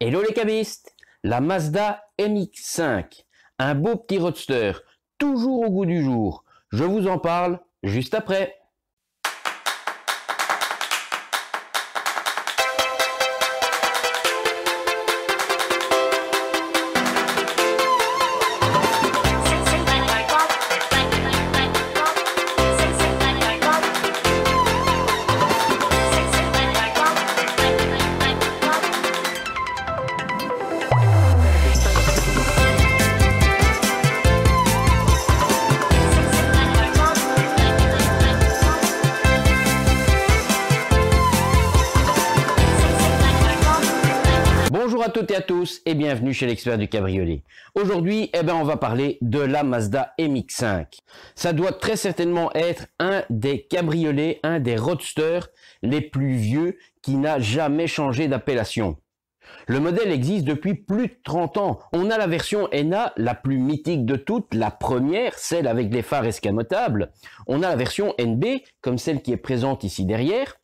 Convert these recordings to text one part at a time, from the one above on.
Hello les cabistes, la Mazda MX-5, un beau petit roadster, toujours au goût du jour. Je vous en parle juste après. Bonjour à toutes et à tous et bienvenue chez l'expert du cabriolet. Aujourd'hui, on va parler de la Mazda MX-5. Ça doit très certainement être un des cabriolets, un des roadsters les plus vieux qui n'a jamais changé d'appellation. Le modèle existe depuis plus de 30 ans. On a la version NA, la plus mythique de toutes, la première, celle avec les phares escamotables. On a la version NB, comme celle qui est présente ici derrière.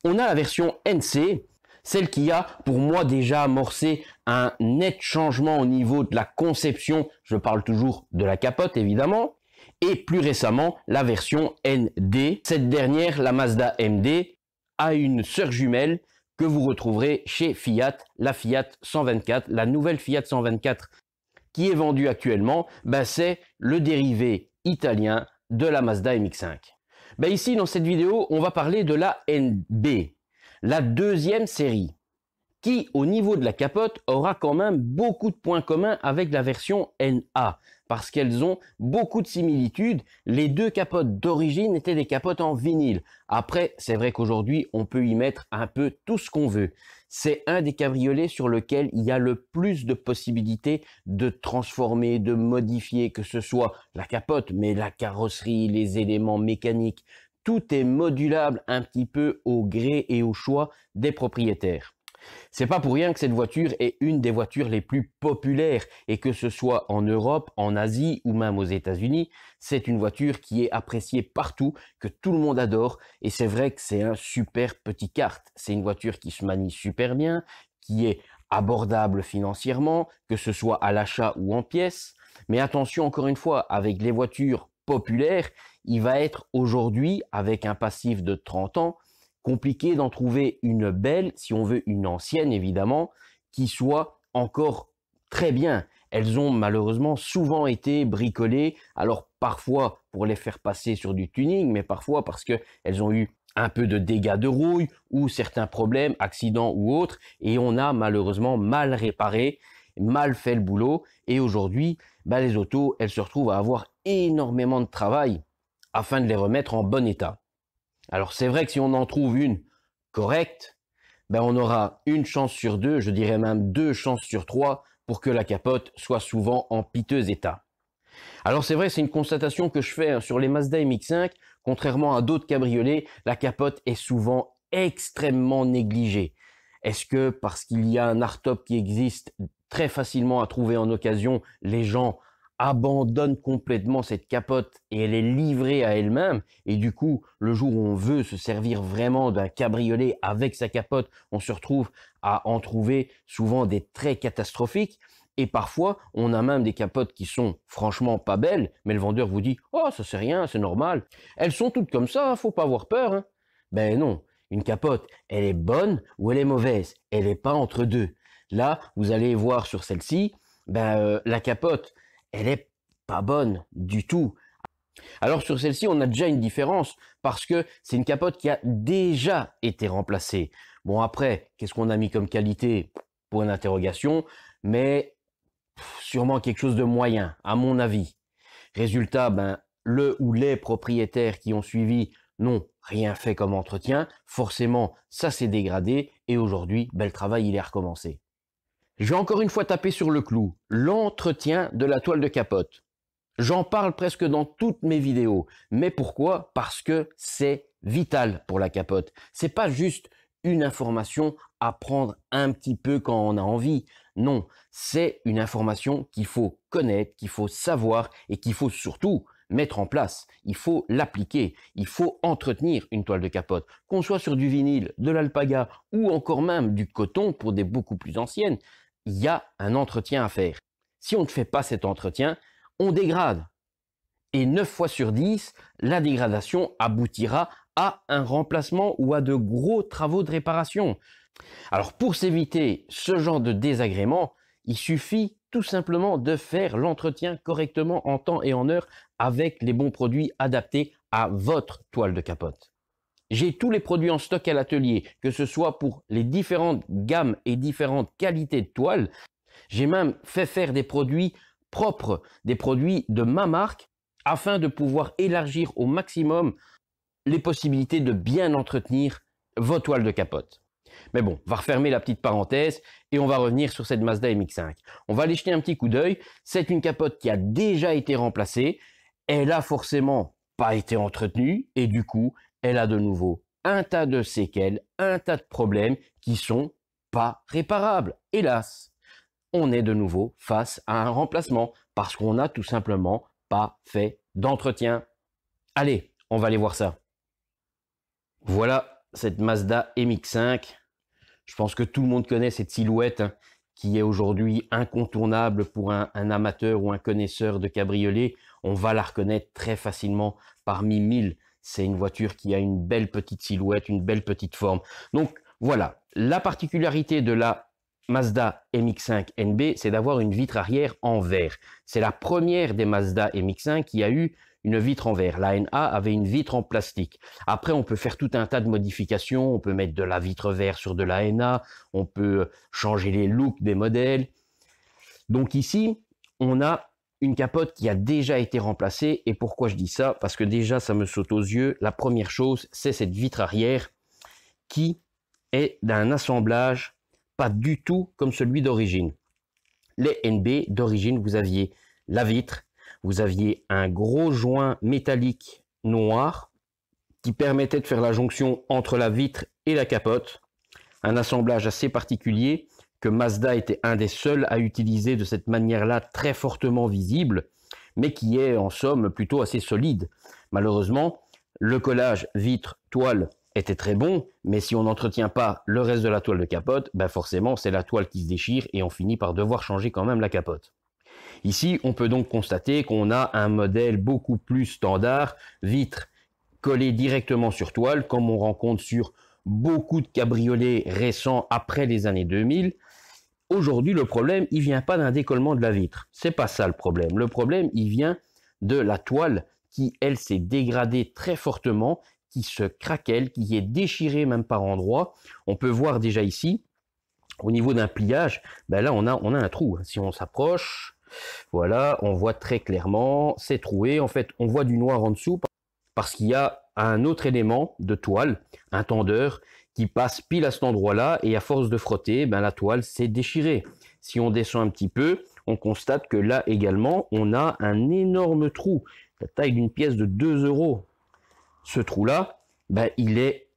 On a la version NC, celle qui a, pour moi, déjà amorcé un net changement au niveau de la conception. Je parle toujours de la capote, évidemment. Et plus récemment, la version ND. Cette dernière, la Mazda MD, a une sœur jumelle que vous retrouverez chez Fiat, la Fiat 124. La nouvelle Fiat 124 qui est vendue actuellement, c'est le dérivé italien de la Mazda MX-5. Ici, dans cette vidéo, on va parler de la NB. La deuxième série, qui au niveau de la capote aura quand même beaucoup de points communs avec la version NA, parce qu'elles ont beaucoup de similitudes. Les deux capotes d'origine étaient des capotes en vinyle. Après, c'est vrai qu'aujourd'hui, on peut y mettre un peu tout ce qu'on veut. C'est un des cabriolets sur lequel il y a le plus de possibilités de transformer, de modifier, que ce soit la capote, mais la carrosserie, les éléments mécaniques. Tout est modulable un petit peu au gré et au choix des propriétaires. C'est pas pour rien que cette voiture est une des voitures les plus populaires et que ce soit en Europe, en Asie ou même aux États-Unis, c'est une voiture qui est appréciée partout, que tout le monde adore et c'est vrai que c'est un super petit kart. C'est une voiture qui se manie super bien, qui est abordable financièrement, que ce soit à l'achat ou en pièces. Mais attention encore une fois, avec les voitures populaires, il va être aujourd'hui, avec un passif de 30 ans, compliqué d'en trouver une belle, si on veut une ancienne évidemment, qui soit encore très bien. Elles ont malheureusement souvent été bricolées, alors parfois pour les faire passer sur du tuning, mais parfois parce qu'elles ont eu un peu de dégâts de rouille ou certains problèmes, accidents ou autres, et on a malheureusement mal réparé, mal fait le boulot, et aujourd'hui, les autos, elles se retrouvent à avoir énormément de travail afin de les remettre en bon état. Alors c'est vrai que si on en trouve une correcte, on aura une chance sur deux, je dirais même 2 chances sur 3 pour que la capote soit souvent en piteux état. Alors c'est vrai, c'est une constatation que je fais sur les Mazda MX-5, contrairement à d'autres cabriolets, la capote est souvent extrêmement négligée. Est-ce que parce qu'il y a un hardtop qui existe très facilement à trouver en occasion, les gens abandonnent complètement cette capote et elle est livrée à elle-même et du coup le jour où on veut se servir vraiment d'un cabriolet avec sa capote, on se retrouve à en trouver souvent des traits catastrophiques et parfois on a même des capotes qui sont franchement pas belles mais le vendeur vous dit « Oh ça c'est rien, c'est normal, elles sont toutes comme ça, faut pas avoir peur hein. » Ben non, une capote elle est bonne ou elle est mauvaise, elle n'est pas entre deux. Là vous allez voir sur celle-ci, la capote elle est pas bonne du tout. Alors sur celle-ci, on a déjà une différence parce que c'est une capote qui a déjà été remplacée. Bon après, qu'est-ce qu'on a mis comme qualité? Point d'interrogation, mais sûrement quelque chose de moyen, à mon avis. Résultat, le ou les propriétaires qui ont suivi n'ont rien fait comme entretien. Forcément, ça s'est dégradé et aujourd'hui, le travail il est recommencé. Je vais encore une fois taper sur le clou, l'entretien de la toile de capote. J'en parle presque dans toutes mes vidéos. Mais pourquoi? Parce que c'est vital pour la capote. C'est pas juste une information à prendre un petit peu quand on a envie. Non, c'est une information qu'il faut connaître, qu'il faut savoir et qu'il faut surtout mettre en place, il faut l'appliquer, il faut entretenir une toile de capote. Qu'on soit sur du vinyle, de l'alpaga ou encore même du coton pour des beaucoup plus anciennes, il y a un entretien à faire. Si on ne fait pas cet entretien, on dégrade. Et 9 fois sur 10, la dégradation aboutira à un remplacement ou à de gros travaux de réparation. Alors pour s'éviter ce genre de désagrément, il suffit tout simplement de faire l'entretien correctement en temps et en heure avec les bons produits adaptés à votre toile de capote. J'ai tous les produits en stock à l'atelier, que ce soit pour les différentes gammes et différentes qualités de toile. J'ai même fait faire des produits propres, des produits de ma marque, afin de pouvoir élargir au maximum les possibilités de bien entretenir vos toiles de capote. Mais bon, on va refermer la petite parenthèse et on va revenir sur cette Mazda MX-5. On va aller jeter un petit coup d'œil. C'est une capote qui a déjà été remplacée. Elle a forcément pas été entretenue et du coup, elle a de nouveau un tas de séquelles, un tas de problèmes qui sont pas réparables. Hélas, on est de nouveau face à un remplacement parce qu'on n'a tout simplement pas fait d'entretien. Allez, on va aller voir ça. Voilà cette Mazda MX-5. Je pense que tout le monde connaît cette silhouette qui est aujourd'hui incontournable pour un amateur ou un connaisseur de cabriolet. On va la reconnaître très facilement parmi 1000. C'est une voiture qui a une belle petite silhouette, une belle petite forme. Donc voilà, la particularité de la Mazda MX-5 NB, c'est d'avoir une vitre arrière en verre. C'est la première des Mazda MX-5 qui a eu une vitre en verre. La NA avait une vitre en plastique. Après, on peut faire tout un tas de modifications. On peut mettre de la vitre verre sur de la NA. On peut changer les looks des modèles. Donc ici, on a une capote qui a déjà été remplacée. Et pourquoi je dis ça? Parce que déjà, ça me saute aux yeux. La première chose, c'est cette vitre arrière qui est d'un assemblage pas du tout comme celui d'origine. Les NB d'origine, vous aviez la vitre, vous aviez un gros joint métallique noir qui permettait de faire la jonction entre la vitre et la capote. Un assemblage assez particulier que Mazda était un des seuls à utiliser de cette manière-là, très fortement visible, mais qui est en somme plutôt assez solide. Malheureusement, le collage vitre-toile était très bon, mais si on n'entretient pas le reste de la toile de capote, ben forcément c'est la toile qui se déchire et on finit par devoir changer quand même la capote. Ici, on peut donc constater qu'on a un modèle beaucoup plus standard, vitre collée directement sur toile, comme on rencontre sur beaucoup de cabriolets récents après les années 2000. Aujourd'hui, le problème, il vient pas d'un décollement de la vitre. C'est pas ça le problème. Le problème, il vient de la toile qui, elle, s'est dégradée très fortement, qui se craquelle, qui est déchirée même par endroits. On peut voir déjà ici, au niveau d'un pliage, ben là, on a un trou. Si on s'approche, voilà, on voit très clairement, c'est troué. En fait, on voit du noir en dessous parce qu'il y a un autre élément de toile, un tendeur, qui passe pile à cet endroit-là et à force de frotter, ben, la toile s'est déchirée. Si on descend un petit peu, on constate que là également, on a un énorme trou, la taille d'une pièce de 2 €. Ce trou-là, ben, il est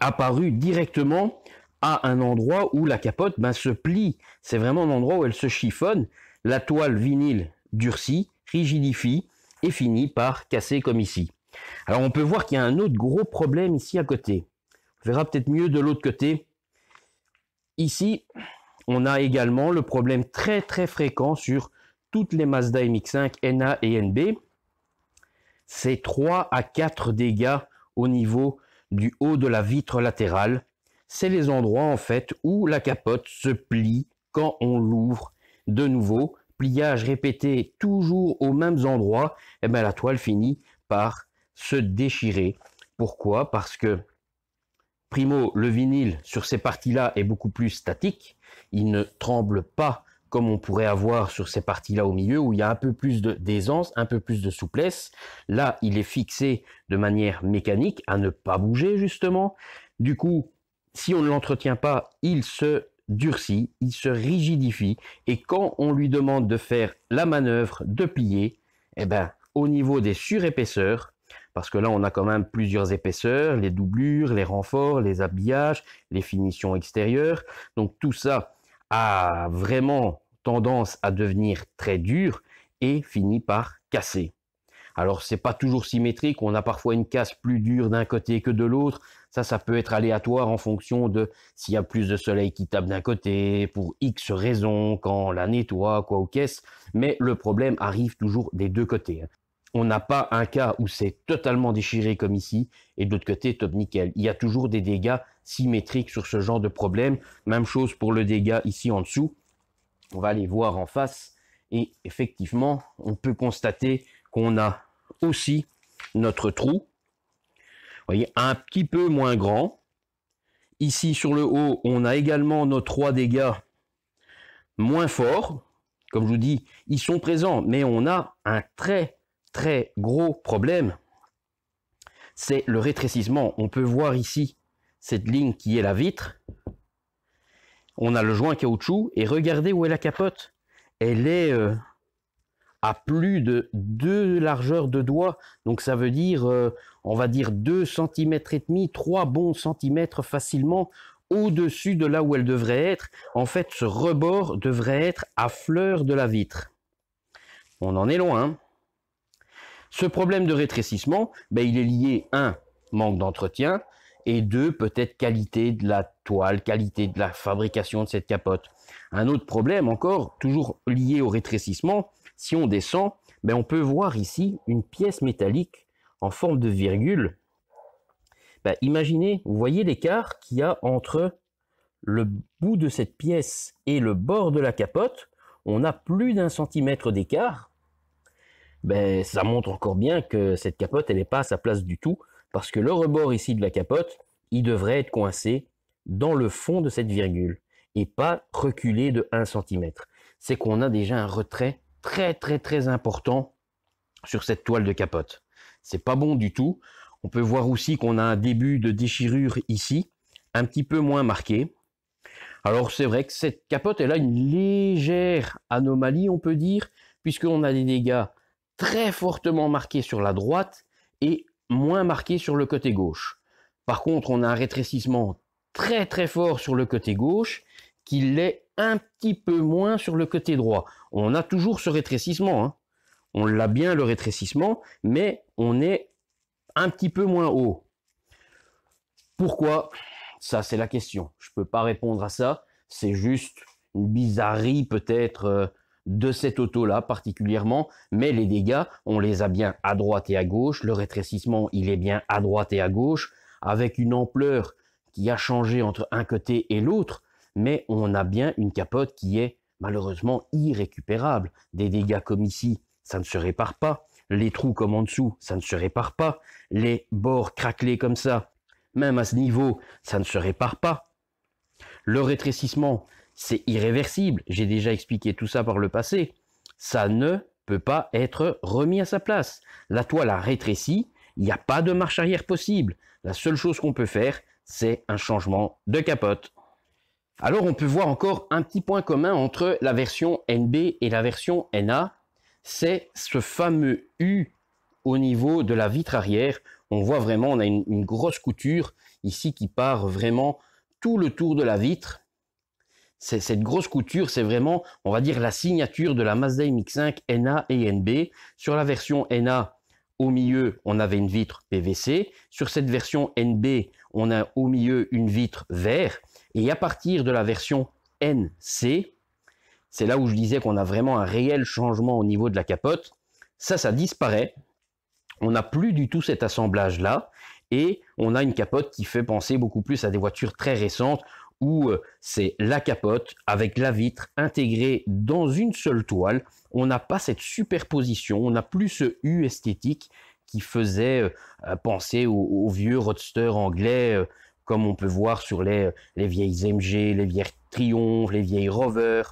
apparu directement à un endroit où la capote ben, se plie. C'est vraiment un endroit où elle se chiffonne. La toile vinyle durcit, rigidifie et finit par casser comme ici. Alors on peut voir qu'il y a un autre gros problème ici à côté. On verra peut-être mieux de l'autre côté. Ici, on a également le problème très très fréquent sur toutes les Mazda MX-5 NA et NB. C'est 3 à 4 dégâts au niveau du haut de la vitre latérale. C'est les endroits en fait où la capote se plie quand on l'ouvre de nouveau. Pliage répété toujours aux mêmes endroits, et bien la toile finit par se déchirer. Pourquoi? Parce que primo, le vinyle sur ces parties-là est beaucoup plus statique. Il ne tremble pas comme on pourrait avoir sur ces parties-là au milieu où il y a un peu plus d'aisance, un peu plus de souplesse. Là, il est fixé de manière mécanique à ne pas bouger justement. Du coup, si on ne l'entretient pas, il se durcit, il se rigidifie et quand on lui demande de faire la manœuvre de plier, eh ben, au niveau des surépaisseurs, parce que là on a quand même plusieurs épaisseurs, les doublures, les renforts, les habillages, les finitions extérieures, donc tout ça a vraiment tendance à devenir très dur et finit par casser. Alors c'est pas toujours symétrique, on a parfois une casse plus dure d'un côté que de l'autre. Ça peut être aléatoire en fonction de s'il y a plus de soleil qui tape d'un côté, pour X raisons, quand on la nettoie, quoi ou qu'est-ce. Mais le problème arrive toujours des deux côtés. On n'a pas un cas où c'est totalement déchiré comme ici, et de l'autre côté, top nickel. Il y a toujours des dégâts symétriques sur ce genre de problème. Même chose pour le dégât ici en dessous. On va aller voir en face, et effectivement, on peut constater qu'on a aussi notre trou. Vous voyez, un petit peu moins grand. Ici, sur le haut, on a également nos 3 dégâts moins forts. Comme je vous dis, ils sont présents, mais on a un très gros problème. C'est le rétrécissement. On peut voir ici cette ligne qui est la vitre. On a le joint caoutchouc, et regardez où est la capote. Elle est à plus de 2 largeurs de doigts, donc ça veut dire, on va dire 2 cm et demi, 3 bons centimètres facilement au-dessus de là où elle devrait être. En fait, ce rebord devrait être à fleur de la vitre. On en est loin. Ce problème de rétrécissement, il est lié, 1, manque d'entretien, et 2, peut-être qualité de la toile, qualité de la fabrication de cette capote. Un autre problème encore, toujours lié au rétrécissement, si on descend, on peut voir ici une pièce métallique en forme de virgule. Imaginez, vous voyez l'écart qu'il y a entre le bout de cette pièce et le bord de la capote. On a plus d'1 centimètre d'écart. Ça montre encore bien que cette capote, elle n'est pas à sa place du tout, parce que le rebord ici de la capote, il devrait être coincé dans le fond de cette virgule, et pas reculé de 1 cm. C'est qu'on a déjà un retrait très important sur cette toile de capote. C'est pas bon du tout. On peut voir aussi qu'on a un début de déchirure ici, un petit peu moins marqué. Alors c'est vrai que cette capote, elle a une légère anomalie, on peut dire, puisqu'on a des dégâts très fortement marqués sur la droite et moins marqués sur le côté gauche. Par contre, on a un rétrécissement très fort sur le côté gauche, qui l'est un petit peu moins sur le côté droit. On a toujours ce rétrécissement, on l'a bien le rétrécissement, mais on est un petit peu moins haut. Pourquoi? Ça, c'est la question. Je ne peux pas répondre à ça. C'est juste une bizarrerie peut-être de cette auto-là particulièrement, mais les dégâts, on les a bien à droite et à gauche. Le rétrécissement, il est bien à droite et à gauche, avec une ampleur qui a changé entre un côté et l'autre, mais on a bien une capote qui est malheureusement irrécupérable. Des dégâts comme ici, ça ne se répare pas. Les trous comme en dessous, ça ne se répare pas. Les bords craquelés comme ça, même à ce niveau, ça ne se répare pas. Le rétrécissement, c'est irréversible. J'ai déjà expliqué tout ça par le passé. Ça ne peut pas être remis à sa place. La toile a rétréci, il n'y a pas de marche arrière possible. La seule chose qu'on peut faire, c'est un changement de capote. Alors on peut voir encore un petit point commun entre la version NB et la version NA, c'est ce fameux U au niveau de la vitre arrière. On voit vraiment, on a une grosse couture ici qui part vraiment tout le tour de la vitre. Cette grosse couture, c'est vraiment, on va dire, la signature de la Mazda MX-5 NA et NB. Sur la version NA, au milieu, on avait une vitre PVC. Sur cette version NB, on a au milieu une vitre verre. Et à partir de la version NC, c'est là où je disais qu'on a vraiment un réel changement au niveau de la capote. Ça disparaît. On n'a plus du tout cet assemblage-là. Et on a une capote qui fait penser beaucoup plus à des voitures très récentes où c'est la capote avec la vitre intégrée dans une seule toile. On n'a pas cette superposition, on n'a plus ce U esthétique qui faisait penser aux vieux roadsters anglais, comme on peut voir sur les vieilles MG, les vieilles Triumph, les vieilles Rover,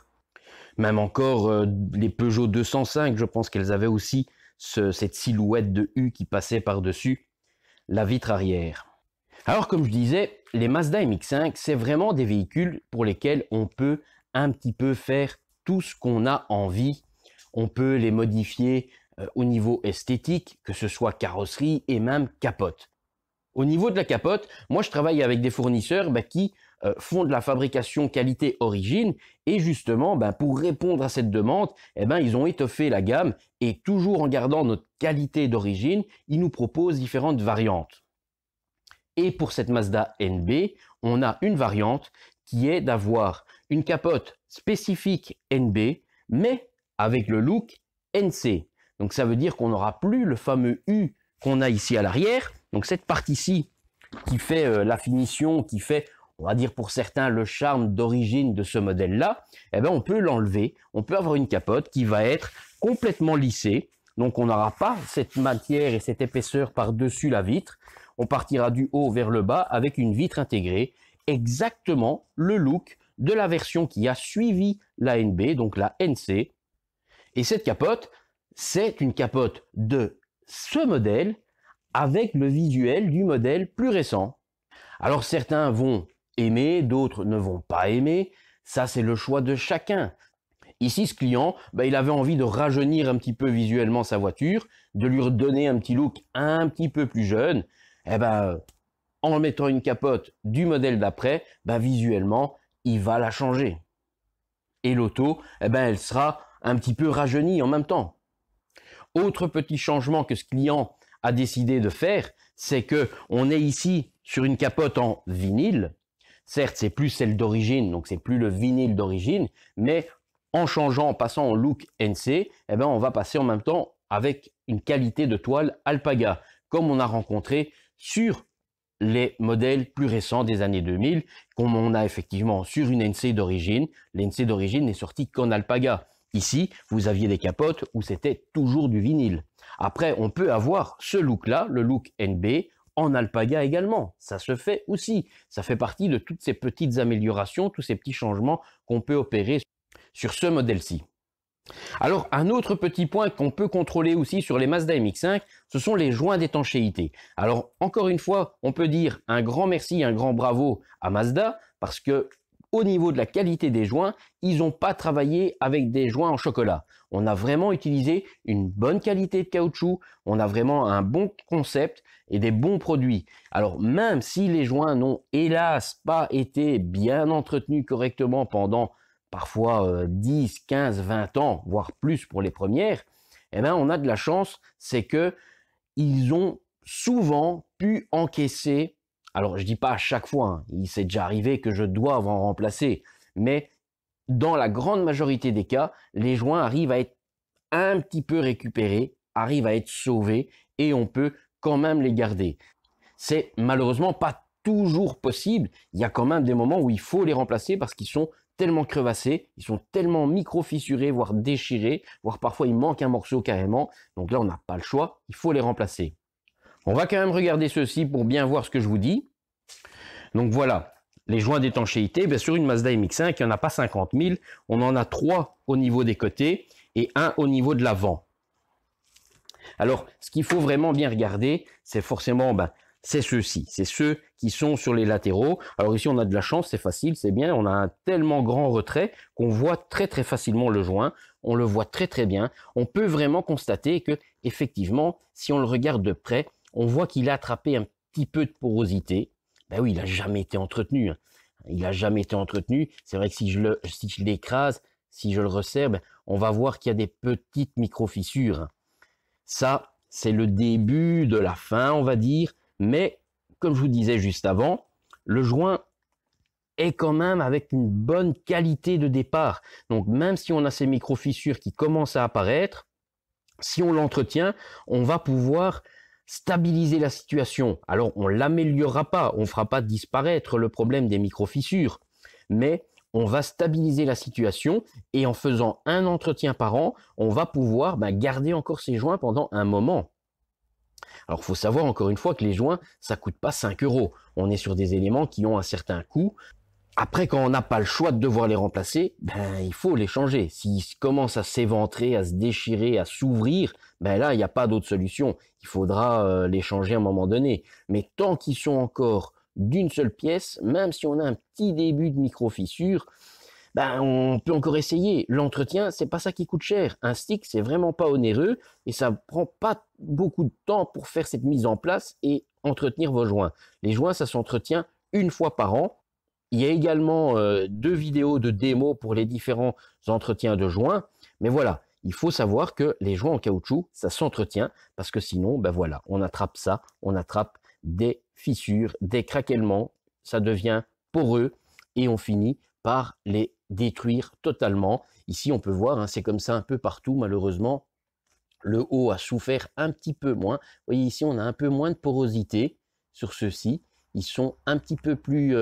même encore les Peugeot 205, je pense qu'elles avaient aussi cette silhouette de U qui passait par-dessus la vitre arrière. Alors comme je disais, les Mazda MX-5, c'est vraiment des véhicules pour lesquels on peut un petit peu faire tout ce qu'on a envie. On peut les modifier au niveau esthétique, que ce soit carrosserie et même capote. Au niveau de la capote, moi je travaille avec des fournisseurs qui font de la fabrication qualité origine et justement, pour répondre à cette demande, ils ont étoffé la gamme et toujours en gardant notre qualité d'origine, ils nous proposent différentes variantes. Et pour cette Mazda NB, on a une variante qui est d'avoir une capote spécifique NB, mais avec le look NC. Donc ça veut dire qu'on n'aura plus le fameux U qu'on a ici à l'arrière. Donc cette partie-ci qui fait la finition, qui fait, on va dire pour certains, le charme d'origine de ce modèle-là, on peut l'enlever. On peut avoir une capote qui va être complètement lissée. Donc on n'aura pas cette matière et cette épaisseur par-dessus la vitre. On partira du haut vers le bas avec une vitre intégrée. Exactement le look de la version qui a suivi la NB, donc la NC. Et cette capote, c'est une capote de ce modèle avec le visuel du modèle plus récent. Alors certains vont aimer, d'autres ne vont pas aimer. Ça, c'est le choix de chacun. Ici, ce client, il avait envie de rajeunir un petit peu visuellement sa voiture, de lui redonner un petit look un petit peu plus jeune. En mettant une capote du modèle d'après, visuellement, il va la changer. Et l'auto, elle sera un petit peu rajeunie en même temps. Autre petit changement que ce client a décidé de faire, c'est que on est ici sur une capote en vinyle. Certes, c'est plus celle d'origine, donc c'est plus le vinyle d'origine, mais en changeant, en passant en look NC, on va passer en même temps avec une qualité de toile Alpaga, comme on a rencontré sur les modèles plus récents des années 2000, comme on a effectivement sur une NC d'origine. L'NC d'origine n'est sortie qu'en Alpaga. Ici, vous aviez des capotes où c'était toujours du vinyle. Après, on peut avoir ce look-là, le look NB, en Alpaga également. Ça se fait aussi. Ça fait partie de toutes ces petites améliorations, tous ces petits changements qu'on peut opérer sur ce modèle-ci. Alors, un autre petit point qu'on peut contrôler aussi sur les Mazda MX-5, ce sont les joints d'étanchéité. Alors, encore une fois, on peut dire un grand merci, un grand bravo à Mazda, parce que au niveau de la qualité des joints, ils n'ont pas travaillé avec des joints en chocolat. On a vraiment utilisé une bonne qualité de caoutchouc, on a vraiment un bon concept et des bons produits. Alors, même si les joints n'ont hélas pas été bien entretenus correctement pendant parfois 10, 15, 20 ans, voire plus pour les premières, on a de la chance, c'est que ils ont souvent pu encaisser, alors je dis pas à chaque fois, il s'est déjà arrivé que je doive en remplacer, mais dans la grande majorité des cas, les joints arrivent à être un petit peu récupérés, arrivent à être sauvés et on peut quand même les garder. C'est malheureusement pas toujours possible, il y a quand même des moments où il faut les remplacer parce qu'ils sont tellement crevassés, ils sont tellement micro-fissurés, voire déchirés, voire parfois il manque un morceau carrément. Donc là, on n'a pas le choix, il faut les remplacer. On va quand même regarder ceci pour bien voir ce que je vous dis. Donc voilà, les joints d'étanchéité. Sur une Mazda MX-5, il n'y en a pas 50 000. On en a 3 au niveau des côtés et 1 au niveau de l'avant. Alors, ce qu'il faut vraiment bien regarder, c'est forcément... c'est ceux-ci, c'est ceux qui sont sur les latéraux. Alors ici, on a de la chance, c'est facile, c'est bien. On a un tellement grand retrait qu'on voit très très facilement le joint. On le voit très très bien. On peut vraiment constater que, effectivement, si on le regarde de près, on voit qu'il a attrapé un petit peu de porosité. Oui, il n'a jamais été entretenu. Il n'a jamais été entretenu. C'est vrai que si je l'écrase, si je le resserre, on va voir qu'il y a des petites micro-fissures. Ça, c'est le début de la fin, on va dire. Mais, comme je vous disais juste avant, le joint est quand même avec une bonne qualité de départ. Donc, même si on a ces micro-fissures qui commencent à apparaître, si on l'entretient, on va pouvoir stabiliser la situation. Alors, on ne l'améliorera pas, on ne fera pas disparaître le problème des micro-fissures, mais on va stabiliser la situation et en faisant un entretien par an, on va pouvoir garder encore ces joints pendant un moment. Alors, il faut savoir encore une fois que les joints, ça ne coûte pas 5 €. On est sur des éléments qui ont un certain coût. Après, quand on n'a pas le choix de devoir les remplacer, il faut les changer. S'ils commencent à s'éventrer, à se déchirer, à s'ouvrir, là, il n'y a pas d'autre solution. Il faudra les changer à un moment donné. Mais tant qu'ils sont encore d'une seule pièce, même si on a un petit début de micro-fissure, on peut encore essayer. L'entretien, c'est pas ça qui coûte cher. Un stick, c'est vraiment pas onéreux et ça prend pas beaucoup de temps pour faire cette mise en place et entretenir vos joints. Les joints, ça s'entretient une fois par an. Il y a également 2 vidéos de démo pour les différents entretiens de joints. Mais voilà, il faut savoir que les joints en caoutchouc, ça s'entretient parce que sinon, ben voilà, on attrape ça, on attrape des fissures, des craquements, ça devient poreux et on finit par les détruire totalement. Ici, on peut voir, hein, c'est comme ça un peu partout, malheureusement. Le haut a souffert un petit peu moins. Vous voyez ici, on a un peu moins de porosité sur ceux-ci. Ils sont un petit peu plus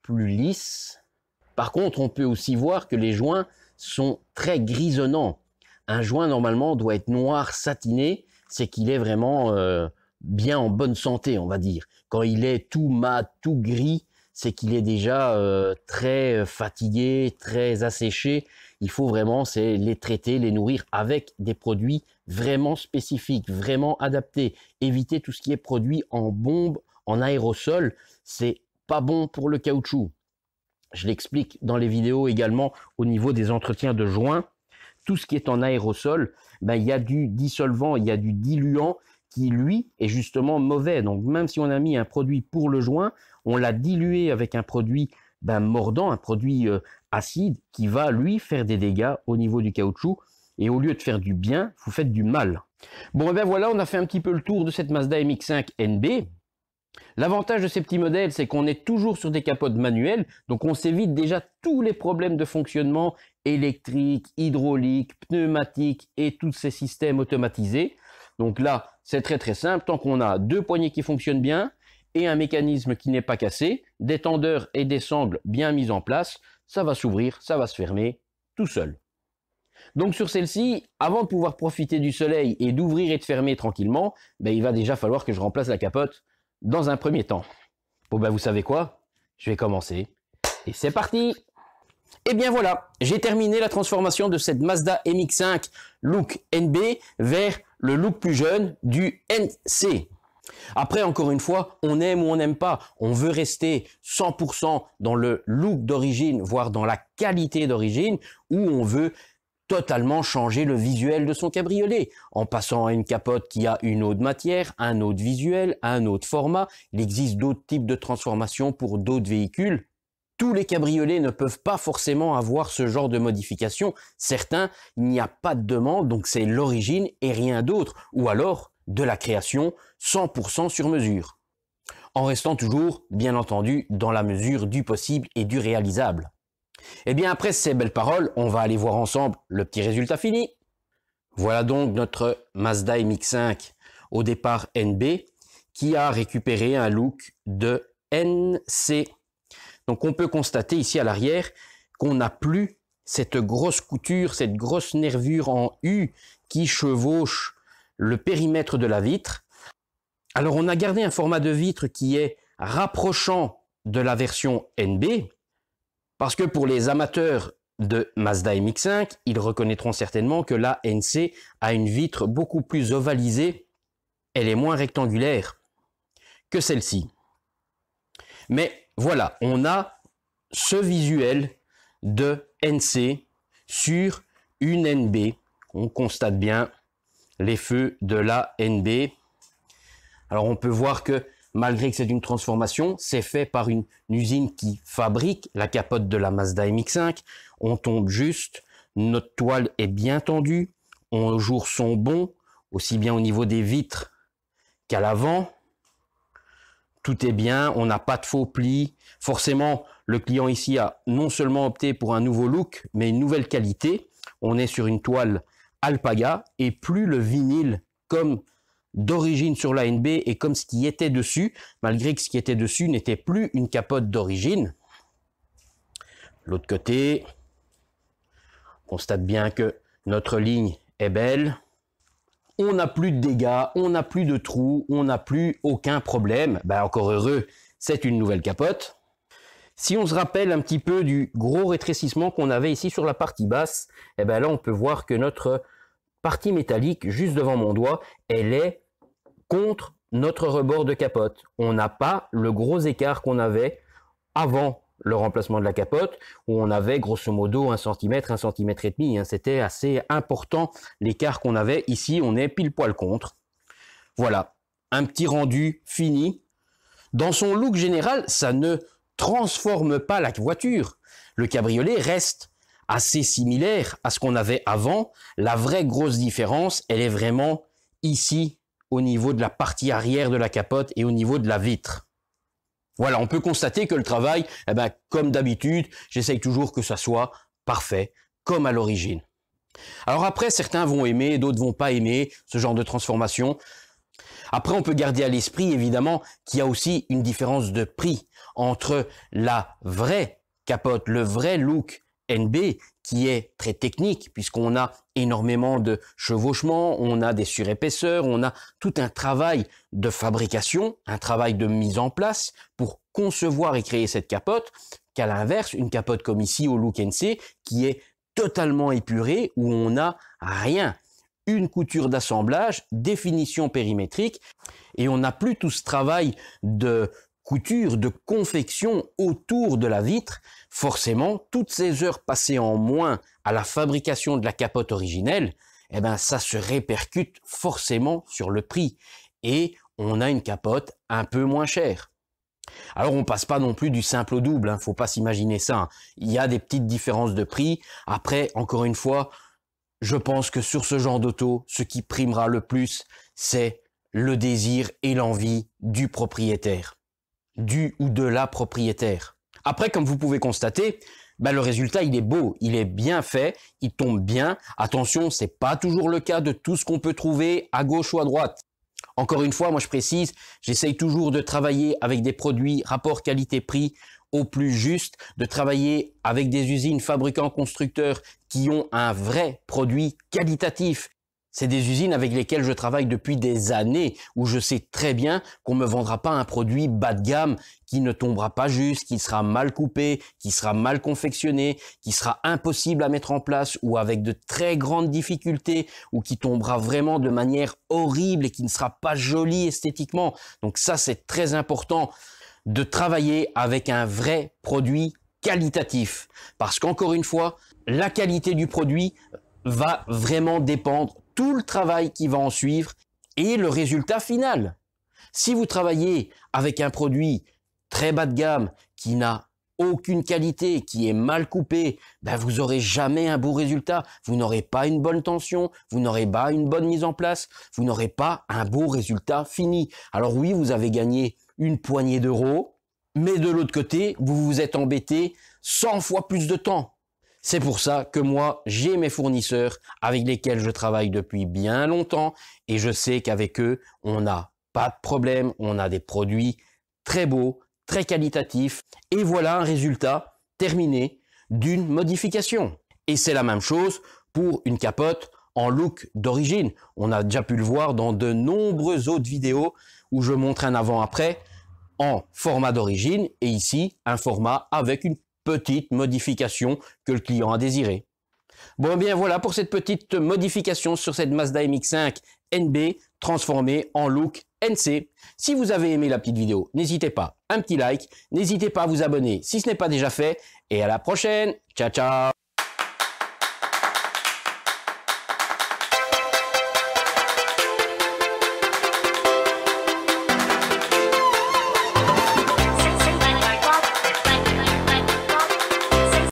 lisses. Par contre, on peut aussi voir que les joints sont très grisonnants. Un joint, normalement, doit être noir satiné. C'est qu'il est vraiment bien en bonne santé, on va dire. Quand il est tout mat, tout gris, c'est qu'il est déjà très fatigué, très asséché. Il faut vraiment les traiter, les nourrir avec des produits vraiment spécifiques, vraiment adaptés. Éviter tout ce qui est produit en bombe, en aérosol. C'est pas bon pour le caoutchouc. Je l'explique dans les vidéos également au niveau des entretiens de joints. Tout ce qui est en aérosol, ben, il y a du dissolvant, il y a du diluant qui, lui, est justement mauvais. Donc, même si on a mis un produit pour le joint, on l'a dilué avec un produit mordant, un produit acide, qui va, lui, faire des dégâts au niveau du caoutchouc. Et au lieu de faire du bien, vous faites du mal. Bon, et ben voilà, on a fait un petit peu le tour de cette Mazda MX-5 NB. L'avantage de ces petits modèles, c'est qu'on est toujours sur des capotes manuelles, donc on s'évite déjà tous les problèmes de fonctionnement électrique, hydraulique, pneumatique et tous ces systèmes automatisés. Donc là, c'est très très simple, tant qu'on a 2 poignées qui fonctionnent bien et un mécanisme qui n'est pas cassé, des tendeurs et des sangles bien mis en place, ça va s'ouvrir, ça va se fermer tout seul. Donc sur celle-ci, avant de pouvoir profiter du soleil et d'ouvrir et de fermer tranquillement, il va déjà falloir que je remplace la capote dans un premier temps. Bon vous savez quoi? Je vais commencer. Et c'est parti! Et bien voilà, j'ai terminé la transformation de cette Mazda MX-5 look NB vers le look plus jeune du NC. Après, encore une fois, on aime ou on n'aime pas. On veut rester 100% dans le look d'origine, voire dans la qualité d'origine, ou on veut totalement changer le visuel de son cabriolet en passant à une capote qui a une autre matière, un autre visuel, un autre format. Il existe d'autres types de transformations pour d'autres véhicules. Tous les cabriolets ne peuvent pas forcément avoir ce genre de modification. Certains, il n'y a pas de demande, donc c'est l'origine et rien d'autre. Ou alors de la création 100% sur mesure. En restant toujours, bien entendu, dans la mesure du possible et du réalisable. Et bien après ces belles paroles, on va aller voir ensemble le petit résultat fini. Voilà donc notre Mazda MX-5 au départ NB qui a récupéré un look de NC. Donc on peut constater ici à l'arrière qu'on n'a plus cette grosse couture, cette grosse nervure en U qui chevauche le périmètre de la vitre. Alors on a gardé un format de vitre qui est rapprochant de la version NB. Parce que pour les amateurs de Mazda MX-5, ils reconnaîtront certainement que la NC a une vitre beaucoup plus ovalisée. Elle est moins rectangulaire que celle-ci. Mais voilà, on a ce visuel de NC sur une NB. On constate bien les feux de la NB. Alors on peut voir que malgré que c'est une transformation, c'est fait par une usine qui fabrique la capote de la Mazda MX-5. On tombe juste, notre toile est bien tendue, les jours sont bons, aussi bien au niveau des vitres qu'à l'avant. Tout est bien, on n'a pas de faux plis. Forcément, le client ici a non seulement opté pour un nouveau look, mais une nouvelle qualité. On est sur une toile Alpaga et plus le vinyle comme d'origine sur la NB et comme ce qui était dessus, malgré que ce qui était dessus n'était plus une capote d'origine. L'autre côté, on constate bien que notre ligne est belle. On n'a plus de dégâts, on n'a plus de trous, on n'a plus aucun problème. Encore heureux, c'est une nouvelle capote. Si on se rappelle un petit peu du gros rétrécissement qu'on avait ici sur la partie basse, là on peut voir que notre partie métallique, juste devant mon doigt, elle est contre notre rebord de capote. On n'a pas le gros écart qu'on avait avant le remplacement de la capote, où on avait grosso modo 1 cm, 1,5 cm. C'était assez important l'écart qu'on avait. Ici, on est pile poil contre. Voilà, un petit rendu fini. Dans son look général, ça ne transforme pas la voiture. Le cabriolet reste assez similaire à ce qu'on avait avant. La vraie grosse différence, elle est vraiment ici, au niveau de la partie arrière de la capote et au niveau de la vitre. Voilà, on peut constater que le travail, comme d'habitude, j'essaye toujours que ça soit parfait, comme à l'origine. Alors après, certains vont aimer, d'autres vont pas aimer ce genre de transformation. Après, on peut garder à l'esprit, évidemment, qu'il y a aussi une différence de prix entre la vraie capote, le vrai look NB, qui est très technique, puisqu'on a énormément de chevauchements, on a des surépaisseurs, on a tout un travail de fabrication, un travail de mise en place pour concevoir et créer cette capote, qu'à l'inverse, une capote comme ici au look NC, qui est totalement épurée, où on n'a rien. Une couture d'assemblage, définition périmétrique, et on n'a plus tout ce travail de couture, de confection autour de la vitre. Forcément, toutes ces heures passées en moins à la fabrication de la capote originelle, ça se répercute forcément sur le prix. Et on a une capote un peu moins chère. Alors on passe pas non plus du simple au double, faut pas s'imaginer ça. Il y a des petites différences de prix. Après, encore une fois, je pense que sur ce genre d'auto, ce qui primera le plus, c'est le désir et l'envie du propriétaire, du ou de la propriétaire. Après, comme vous pouvez constater, le résultat, il est beau, il est bien fait, il tombe bien. Attention, c'est pas toujours le cas de tout ce qu'on peut trouver à gauche ou à droite. Encore une fois, moi je précise, j'essaye toujours de travailler avec des produits rapport qualité-prix au plus juste, de travailler avec des usines fabricants constructeurs qui ont un vrai produit qualitatif. C'est des usines avec lesquelles je travaille depuis des années, où je sais très bien qu'on ne me vendra pas un produit bas de gamme qui ne tombera pas juste, qui sera mal coupé, qui sera mal confectionné, qui sera impossible à mettre en place ou avec de très grandes difficultés ou qui tombera vraiment de manière horrible et qui ne sera pas joli esthétiquement. Donc ça, c'est très important de travailler avec un vrai produit qualitatif. Parce qu'encore une fois, la qualité du produit va vraiment dépendre tout le travail qui va en suivre et le résultat final. Si vous travaillez avec un produit très bas de gamme qui n'a aucune qualité, qui est mal coupé, vous n'aurez jamais un beau résultat. Vous n'aurez pas une bonne tension, vous n'aurez pas une bonne mise en place, vous n'aurez pas un beau résultat fini. Alors oui, vous avez gagné une poignée d'euros, mais de l'autre côté, vous vous êtes embêté 100 fois plus de temps. C'est pour ça que moi, j'ai mes fournisseurs avec lesquels je travaille depuis bien longtemps et je sais qu'avec eux, on n'a pas de problème, on a des produits très beaux, très qualitatifs et voilà un résultat terminé d'une modification. Et c'est la même chose pour une capote en look d'origine. On a déjà pu le voir dans de nombreuses autres vidéos où je montre un avant-après en format d'origine et ici, un format avec une petite modification que le client a désiré. Bon, bien voilà pour cette petite modification sur cette Mazda MX-5 NB transformée en look NC. Si vous avez aimé la petite vidéo, n'hésitez pas, un petit like, n'hésitez pas à vous abonner si ce n'est pas déjà fait et à la prochaine. Ciao, ciao.